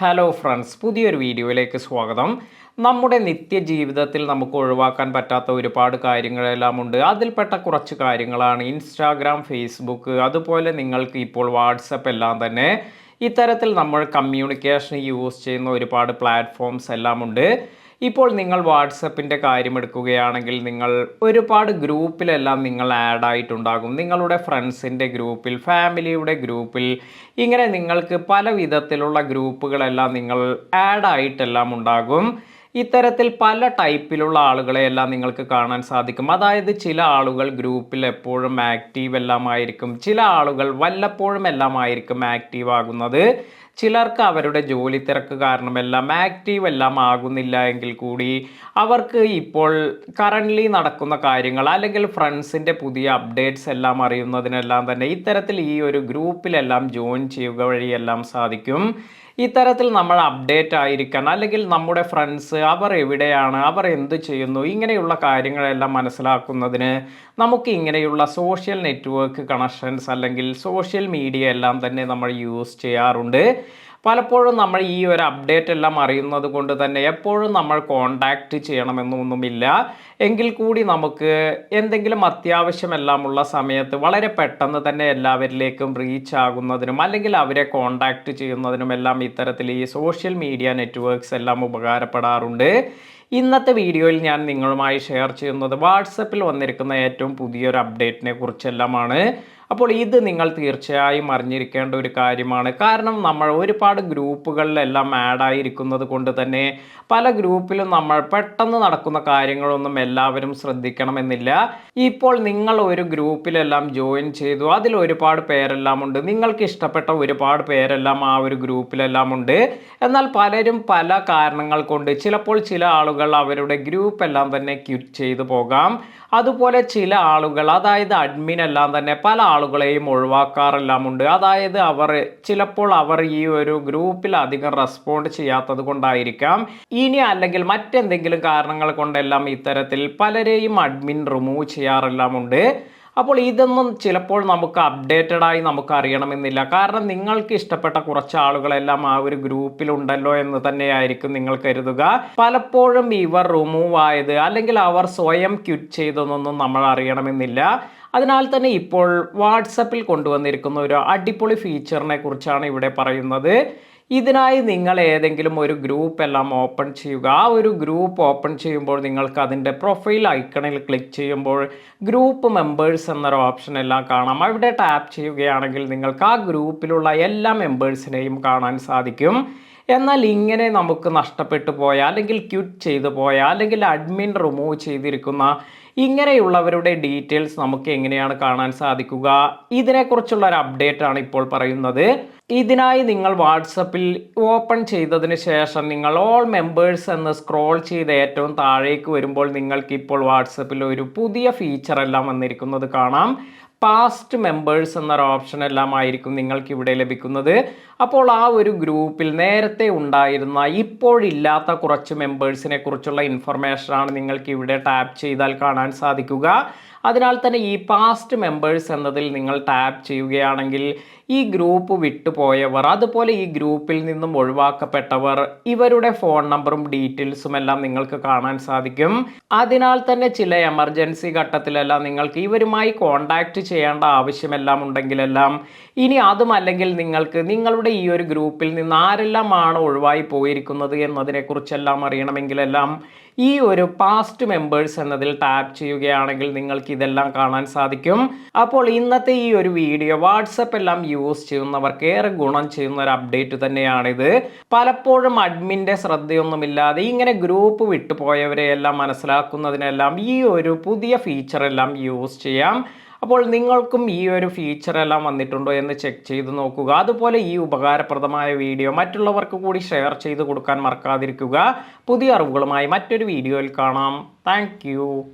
Hello friends, പുതിയൊരു വീഡിയോയിലേക്ക് സ്വാഗതം. നമ്മുടെ നിത്യജീവിതത്തിൽ നമുക്ക് ഒഴിവാക്കാൻ പറ്റാത്ത ഒരുപാട് കാര്യങ്ങളെല്ലാം ഉണ്ട്. അതിൽപ്പെട്ട കുറച്ച് കാര്യങ്ങളാണ് ഇൻസ്റ്റാഗ്രാം, ഫേസ്ബുക്ക്, അതുപോലെ നിങ്ങൾക്ക് ഇപ്പോൾ വാട്സപ്പ് എല്ലാം തന്നെ. ഇത്തരത്തിൽ നമ്മൾ കമ്മ്യൂണിക്കേഷൻ യൂസ് ചെയ്യുന്ന ഒരുപാട് പ്ലാറ്റ്ഫോംസ് എല്ലാം ഉണ്ട്. ഇപ്പോൾ നിങ്ങൾ വാട്സപ്പിൻ്റെ കാര്യം എടുക്കുകയാണെങ്കിൽ നിങ്ങൾ ഒരുപാട് ഗ്രൂപ്പിലെല്ലാം നിങ്ങൾ ആഡ് ആയിട്ടുണ്ടാകും. നിങ്ങളുടെ ഫ്രണ്ട്സിൻ്റെ ഗ്രൂപ്പിൽ, ഫാമിലിയുടെ ഗ്രൂപ്പിൽ, ഇങ്ങനെ നിങ്ങൾക്ക് പല വിധത്തിലുള്ള ഗ്രൂപ്പുകളെല്ലാം നിങ്ങൾ ആഡ് ആയിട്ടെല്ലാം ഉണ്ടാകും. ഇത്തരത്തിൽ പല ടൈപ്പിലുള്ള ആളുകളെയെല്ലാം നിങ്ങൾക്ക് കാണാൻ സാധിക്കും. അതായത് ചില ആളുകൾ ഗ്രൂപ്പിൽ എപ്പോഴും ആക്റ്റീവ് എല്ലാം ആയിരിക്കും, ചില ആളുകൾ വല്ലപ്പോഴും എല്ലാം ആയിരിക്കും ആക്റ്റീവ് ആകുന്നത്. ചിലർക്ക് അവരുടെ ജോലി തിരക്ക് കാരണമെല്ലാം ആക്റ്റീവ് എല്ലാം ആകുന്നില്ല എങ്കിൽ കൂടി അവർക്ക് ഇപ്പോൾ കറൻ്റ്ലി നടക്കുന്ന കാര്യങ്ങൾ അല്ലെങ്കിൽ ഫ്രണ്ട്സിൻ്റെ പുതിയ അപ്ഡേറ്റ്സ് എല്ലാം അറിയുന്നതിനെല്ലാം തന്നെ ഇത്തരത്തിൽ ഈ ഒരു ഗ്രൂപ്പിലെല്ലാം ജോയിൻ ചെയ്യുക വഴിയെല്ലാം സാധിക്കും. ഇത്തരത്തിൽ നമ്മൾ അപ്ഡേറ്റ് ആയിരിക്കാൻ, അല്ലെങ്കിൽ നമ്മുടെ ഫ്രണ്ട്സ് അവർ എവിടെയാണ്, അവർ എന്ത് ചെയ്യുന്നു, ഇങ്ങനെയുള്ള കാര്യങ്ങളെല്ലാം മനസ്സിലാക്കുന്നതിന് നമുക്ക് ഇങ്ങനെയുള്ള സോഷ്യൽ നെറ്റ്വർക്ക് കണക്ഷൻസ് അല്ലെങ്കിൽ സോഷ്യൽ മീഡിയ എല്ലാം തന്നെ നമ്മൾ യൂസ് ചെയ്യാറുണ്ട്. പലപ്പോഴും നമ്മൾ ഈ ഒരു അപ്ഡേറ്റ് എല്ലാം അറിയുന്നത് കൊണ്ട് തന്നെ എപ്പോഴും നമ്മൾ കോണ്ടാക്റ്റ് ചെയ്യണമെന്നൊന്നുമില്ല. എങ്കിൽ കൂടി നമുക്ക് എന്തെങ്കിലും അത്യാവശ്യമെല്ലാം ഉള്ള സമയത്ത് വളരെ പെട്ടെന്ന് തന്നെ എല്ലാവരിലേക്കും റീച്ച് ആകുന്നതിനും അല്ലെങ്കിൽ അവരെ കോണ്ടാക്റ്റ് ചെയ്യുന്നതിനുമെല്ലാം ഇത്തരത്തിൽ ഈ സോഷ്യൽ മീഡിയ നെറ്റ്വർക്ക്സ് എല്ലാം ഉപകാരപ്പെടാറുണ്ട്. ഇന്നത്തെ വീഡിയോയിൽ ഞാൻ നിങ്ങളുമായി ഷെയർ ചെയ്യുന്നത് വാട്സപ്പിൽ വന്നിരിക്കുന്ന ഏറ്റവും പുതിയൊരു അപ്ഡേറ്റിനെ കുറിച്ചെല്ലാമാണ്. അപ്പോൾ ഇത് നിങ്ങൾ തീർച്ചയായും അറിഞ്ഞിരിക്കേണ്ട ഒരു കാര്യമാണ്. കാരണം നമ്മൾ ഒരുപാട് ഗ്രൂപ്പുകളിലെല്ലാം ആഡ് ആയിരിക്കുന്നത് കൊണ്ട് തന്നെ പല ഗ്രൂപ്പിലും നമ്മൾ പെട്ടെന്ന് നടക്കുന്ന കാര്യങ്ങളൊന്നും എല്ലാവരും ശ്രദ്ധിക്കണമെന്നില്ല. ഇപ്പോൾ നിങ്ങൾ ഒരു ഗ്രൂപ്പിലെല്ലാം ജോയിൻ ചെയ്തു, അതിൽ ഒരുപാട് പേരെല്ലാം ഉണ്ട്, നിങ്ങൾക്ക് ഇഷ്ടപ്പെട്ട ഒരുപാട് പേരെല്ലാം ആ ഒരു ഗ്രൂപ്പിലെല്ലാം ഉണ്ട്. എന്നാൽ പലരും പല കാരണങ്ങൾ കൊണ്ട് ചിലപ്പോൾ ചില ആളുകൾ അവരുടെ ഗ്രൂപ്പ് എല്ലാം തന്നെ ക്വിറ്റ് ചെയ്തു പോകാം. അതുപോലെ ചില ആളുകൾ, അതായത് അഡ്മിൻ എല്ലാം തന്നെ പല ആളുകളെയും ഒഴിവാക്കാറെല്ലാം ഉണ്ട്. അതായത് ചിലപ്പോൾ അവർ ഈ ഒരു ഗ്രൂപ്പിൽ അധികം റെസ്പോണ്ട് ചെയ്യാത്തത് കൊണ്ടായിരിക്കാം, ഇനി അല്ലെങ്കിൽ മറ്റെന്തെങ്കിലും കാരണങ്ങൾ കൊണ്ടെല്ലാം ഇത്തരത്തിൽ പലരെയും അഡ്മിൻ റിമൂവ് ചെയ്യാറെല്ലാം ഉണ്ട്. അപ്പോൾ ഇതൊന്നും ചിലപ്പോൾ നമുക്ക് അപ്ഡേറ്റഡ് ആയി നമുക്ക് അറിയണമെന്നില്ല. കാരണം നിങ്ങൾക്ക് ഇഷ്ടപ്പെട്ട കുറച്ച് ആളുകളെല്ലാം ആ ഒരു ഗ്രൂപ്പിലുണ്ടല്ലോ എന്ന് തന്നെയായിരിക്കും നിങ്ങൾ കരുതുക. പലപ്പോഴും ഇവർ റിമൂവ് ആയത് അല്ലെങ്കിൽ അവർ സ്വയം ക്വിറ്റ് ചെയ്തതൊന്നും നമ്മൾ അറിയണമെന്നില്ല. അതിനാൽ തന്നെ ഇപ്പോൾ വാട്സപ്പിൽ കൊണ്ടുവന്നിരിക്കുന്ന ഒരു അടിപൊളി ഫീച്ചറിനെ കുറിച്ചാണ് ഇവിടെ പറയുന്നത്. ഇതിനായി നിങ്ങൾ ഏതെങ്കിലും ഒരു ഗ്രൂപ്പ് എല്ലാം ഓപ്പൺ ചെയ്യുക. ആ ഒരു ഗ്രൂപ്പ് ഓപ്പൺ ചെയ്യുമ്പോൾ നിങ്ങൾക്ക് അതിൻ്റെ പ്രൊഫൈൽ ഐക്കണിൽ ക്ലിക്ക് ചെയ്യുമ്പോൾ ഗ്രൂപ്പ് മെമ്പേഴ്സ് എന്നൊരു ഓപ്ഷൻ എല്ലാം കാണാം. അവിടെ ടാപ്പ് ചെയ്യുകയാണെങ്കിൽ നിങ്ങൾക്ക് ആ ഗ്രൂപ്പിലുള്ള എല്ലാ മെമ്പേഴ്സിനെയും കാണാൻ സാധിക്കും. എന്നാൽ ഇങ്ങനെ നമുക്ക് നഷ്ടപ്പെട്ടു പോയ, അല്ലെങ്കിൽ ക്വിറ്റ് ചെയ്തു പോയ, അല്ലെങ്കിൽ അഡ്മിൻ റിമൂവ് ചെയ്തിരിക്കുന്ന ഇങ്ങനെയുള്ളവരുടെ ഡീറ്റെയിൽസ് നമുക്ക് എങ്ങനെയാണ് കാണാൻ സാധിക്കുക? ഇതിനെക്കുറിച്ചുള്ള ഒരു അപ്ഡേറ്റ് ആണ് ഇപ്പോൾ പറയുന്നത്. ഇതിനായി നിങ്ങൾ വാട്സപ്പിൽ ഓപ്പൺ ചെയ്തതിന് ശേഷം നിങ്ങൾ ഓൾ മെമ്പേഴ്സ് എന്ന് സ്ക്രോൾ ചെയ്ത് ഏറ്റവും താഴേക്ക് വരുമ്പോൾ നിങ്ങൾക്ക് ഇപ്പോൾ വാട്സപ്പിൽ ഒരു പുതിയ ഫീച്ചർ എല്ലാം വന്നിരിക്കുന്നത് കാണാം. പാസ്റ്റ് മെമ്പേഴ്സ് എന്നൊരു ഓപ്ഷൻ എല്ലാം ആയിരിക്കും നിങ്ങൾക്ക് ഇവിടെ ലഭിക്കുന്നത്. അപ്പോൾ ആ ഒരു ഗ്രൂപ്പിൽ നേരത്തെ ഉണ്ടായിരുന്ന, ഇപ്പോഴില്ലാത്ത കുറച്ച് മെമ്പേഴ്സിനെ കുറിച്ചുള്ള ഇൻഫർമേഷനാണ് നിങ്ങൾക്ക് ഇവിടെ ടാപ്പ് ചെയ്താൽ കാണാൻ സാധിക്കുക. അതിനാൽ തന്നെ ഈ പാസ്റ്റ് മെമ്പേഴ്സ് എന്നതിൽ നിങ്ങൾ ടാപ്പ് ചെയ്യുകയാണെങ്കിൽ ഈ ഗ്രൂപ്പ് വിട്ടുപോയവർ, അതുപോലെ ഈ ഗ്രൂപ്പിൽ നിന്നും ഒഴിവാക്കപ്പെട്ടവർ, ഇവരുടെ ഫോൺ നമ്പറും ഡീറ്റെയിൽസും എല്ലാം നിങ്ങൾക്ക് കാണാൻ സാധിക്കും. അതിനാൽ തന്നെ ചില എമർജൻസി ഘട്ടത്തിലെല്ലാം നിങ്ങൾക്ക് ഇവരുമായി കോണ്ടാക്റ്റ് ചെയ്യേണ്ട ആവശ്യമെല്ലാം ഉണ്ടെങ്കിലെല്ലാം, ഇനി അതും അല്ലെങ്കിൽ നിങ്ങൾക്ക് നിങ്ങളുടെ ഈ ഒരു ഗ്രൂപ്പിൽ നിന്ന് ആരെല്ലാമാണ് ഒഴിവായി പോയിരിക്കുന്നത് എന്നതിനെക്കുറിച്ചെല്ലാം അറിയണമെങ്കിലെല്ലാം ഈ ഒരു പാസ്റ്റ് മെമ്പേഴ്സ് എന്നതിൽ ടാപ്പ് ചെയ്യുകയാണെങ്കിൽ നിങ്ങൾക്ക് ഇതെല്ലാം കാണാൻ സാധിക്കും. അപ്പോൾ ഇന്നത്തെ ഈ ഒരു വീഡിയോ വാട്സപ്പ് എല്ലാം യൂസ് ചെയ്യുന്നവർക്ക് ഏറെ ഗുണം ചെയ്യുന്ന ഒരു അപ്ഡേറ്റ് തന്നെയാണിത്. പലപ്പോഴും അഡ്മിൻ്റെ ശ്രദ്ധയൊന്നുമില്ലാതെ ഇങ്ങനെ ഗ്രൂപ്പ് വിട്ടുപോയവരെ എല്ലാം മനസ്സിലാക്കുന്നതിനെല്ലാം ഈ ഒരു പുതിയ ഫീച്ചർ എല്ലാം യൂസ് ചെയ്യാം. അപ്പോൾ നിങ്ങൾക്കും ഈ ഒരു ഫീച്ചർ എല്ലാം വന്നിട്ടുണ്ടോ എന്ന് ചെക്ക് ചെയ്ത് നോക്കുക. അതുപോലെ ഈ ഉപകാരപ്രദമായ വീഡിയോ മറ്റുള്ളവർക്ക് കൂടി ഷെയർ ചെയ്ത് കൊടുക്കാൻ മറക്കാതിരിക്കുക. പുതിയ അറിവുകളുമായി മറ്റൊരു വീഡിയോയിൽ കാണാം. താങ്ക്